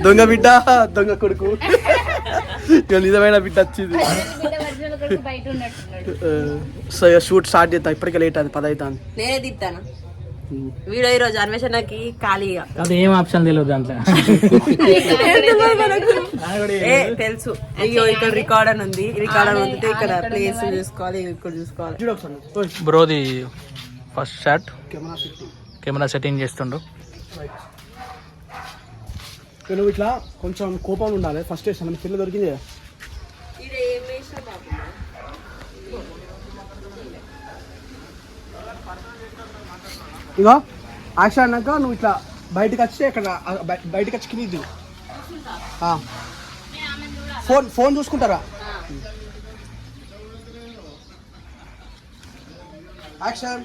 దొంగ బిడ్డ దొంగ కొడుకు నిజమైన బిడ్డ వచ్చింది. సో షూట్ స్టార్ట్ చేద్దాం. ఇప్పటికే లేట్ అది 10 అవుతుంది. నేనే తీస్తాను వీడియో ఈరోజు అన్వేషణకి ఖాళీగా. అది ఏం ఆప్షన్ తెలియదు దాంట్లో. తెలుసు అయ్యో ఇక్కడ రికార్డ్ అని ఉంది. రికార్డ్ అని ఉంటే ఇక్కడ ప్లేస్ చూసుకోవాలి, ఇక్కడ చూసుకోవాలి. బ్రోది ఫస్ట్ షాట్ కెమెరా సెట్టింగ్ చేస్తుండు. నువ్వు ఇట్లా కొంచెం కోపం ఉండాలి. ఫస్ట్ వేసాను పిల్ల దొరికింది. ఇగో యాక్షన్ అన్నాక నువ్వు ఇట్లా బయటకు వచ్చి ఇక్కడ బయటకు వచ్చి కింది ఫోన్ చూసుకుంటారా. యాక్షన్